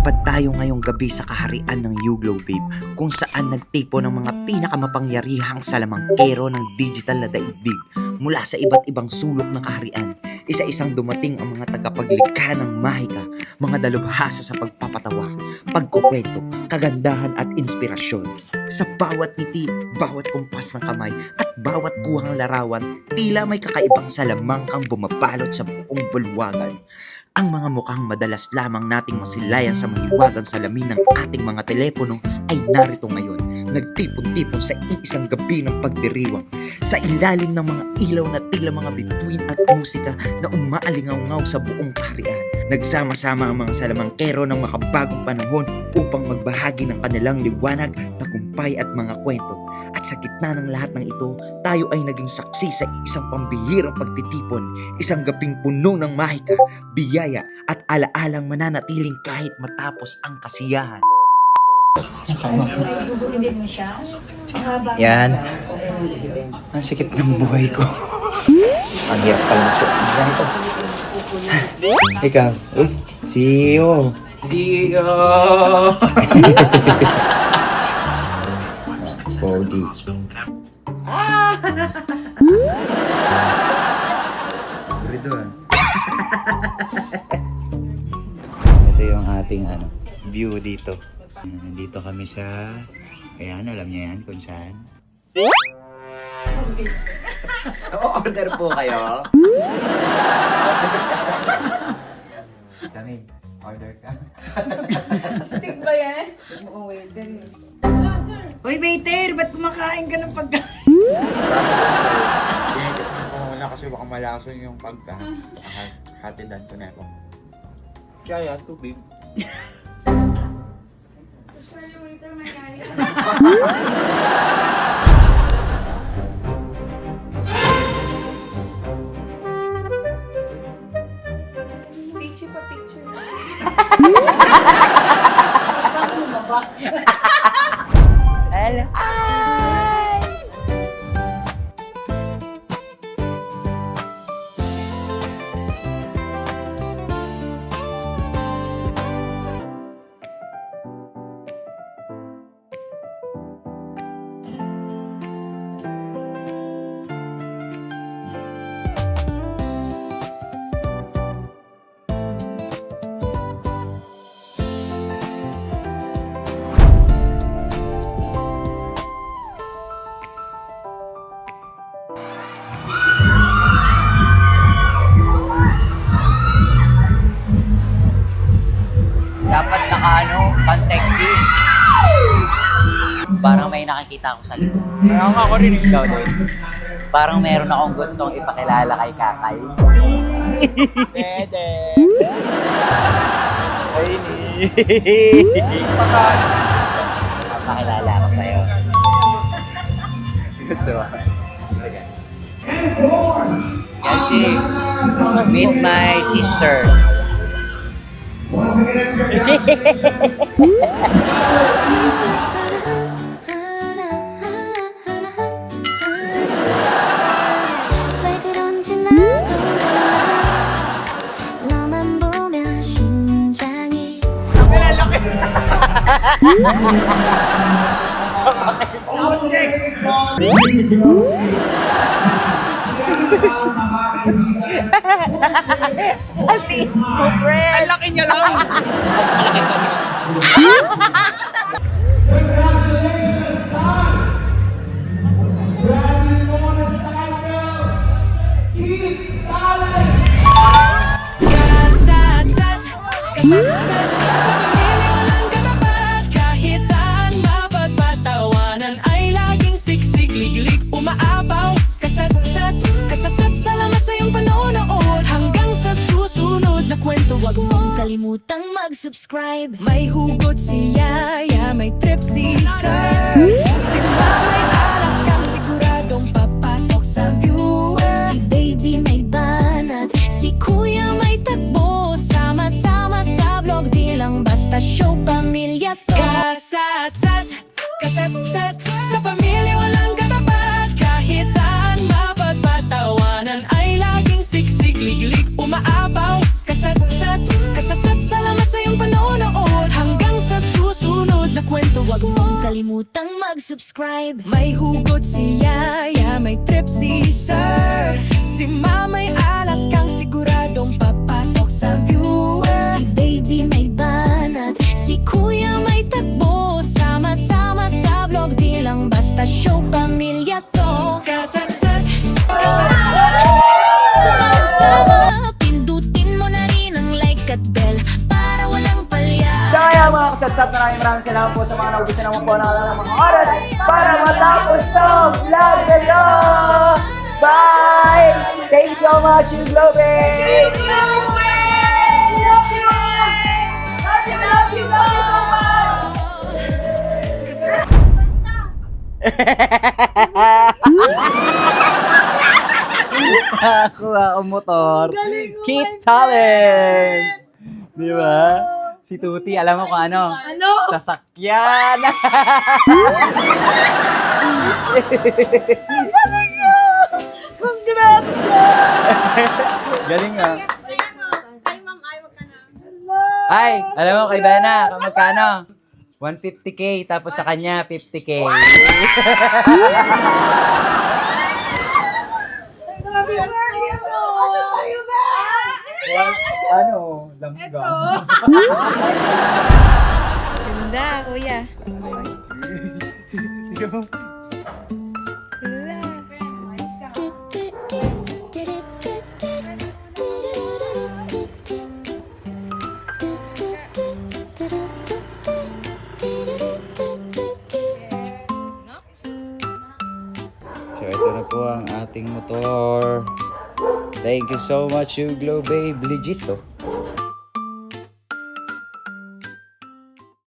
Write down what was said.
Lumipad tayo ngayong gabi sa kaharian ng Yuglo Babe, kung saan nagtipo ng mga pinakamapangyarihang salamangkero ng digital na daigdig mula sa iba't ibang sulok ng kaharian. Isa-isang dumating ang mga tagapaglikha ng mahika, mga dalubhasa sa pagpapatawa, pagkukwento, kagandahan at inspirasyon. Sa bawat ngiti, bawat kumpas ng kamay at bawat kuhang larawan, tila may kakaibang salamangkang bumabalot sa buong bulwagan. Ang mga mukhang madalas lamang nating masilayan sa mahiwagang salamin ng ating mga telepono ay narito ngayon, nagtipon-tipon sa iisang gabi ng pagdiriwang, sa ilalim ng mga ilaw na tila mga bituin at musika na umaalingaw-ngaw sa buong kaharian. Nagsama-sama ang mga salamangkero ng makabagong panahon upang magbahagi ng kanilang liwanag, tagumpay at mga kwento. At sa gitna ng lahat ng ito, tayo ay naging saksi sa isang pambihirang pagtitipon, isang gabing puno ng mahika, biyaya at alaalang mananatiling kahit matapos ang kasiyahan. Yan. Ang sikip ng buhay ko. Ang hirap pala magsuot. Ito. Ikaw. CEO. CEO. Pogi. Burrito ah. Ito yung ating view dito. Nandito kami sa... Ayan, alam niyo yan kung saan. Order po kayo. Kami, order ka. Stick ba yan? Oo, waiter. Wala, sir. Hoy, waiter! Ba't kumakain ka ng pagkain? Wala kasi baka malason yung pagka. Hatidan ko na ako. Kaya, tubig. Sorry, waiter, mayari. Picture pa picture. Hello. Dapat pan-sexy. Parang may nakikita ako sa likod. Kaya nga ako rin. Ikaw din. Parang meron akong gustong ipakilala kay Kakay. Dede. Ay, papakilala ako sa'yo. Gusto mo? Kasi, meet my sister. 왜 그런지 나도 몰라 너만 보면 심장이 Ang laki niya lang! Kasat-sat, kasat-sat sa pamilya walang katapat. Kahit saan mapagpatawanan ay laging siksik, liglig, umaapaw. Kasat-sat, kasat-sat, salamat sa iyong panonood. Hanggang sa susunod na kwento, wag mong kalimutang mag-subscribe. may hugot si Yaya, may trip si Sir. Si Mamay alas kang siguradong papatok sa viewer. Si baby may banat, si kuya may takbo. Sama-sama sa vlog, di lang basta show, pamilya to. Kasat-sat, kasat-sat sa pamilya walang katapat. Kahit saan mapagpatawanan ay laging siksik, liglig, umaapaw. Kasat-sat, kasat-sat, salamat sa iyong panonood. Huwag mong kalimutang mag-subscribe. May hugot si Yaya, may trip si Sir. Si Mamay alas kang siguradong papatok sa viewer. Si baby may banat, si kuya may takbo. Sama-sama sa vlog, di lang basta show, pamilya to. Kasatsat, Sama-sama, pindutin mo na rin ang like at bell para walang palya. So kaya mga kasatsap, maraming salamat po sa mga naubusan naman po ng mga oras para matapos tong vlog na to. Bye! Thanks so much, you Globe! Nakakuha ang motor. Kit Challenge! Di ba? Si Tuti, alam mo kung ano? Ano? Sasakyan! Congrats! Galing nga. Ay, alam mo kay Bana, kung magkano? 150k, tapos sa kanya, 50k. Ano? Langgam. Ganda, kuya. So, ito na po ang ating motor. Thank you so much, you Globe Babe. Legit to.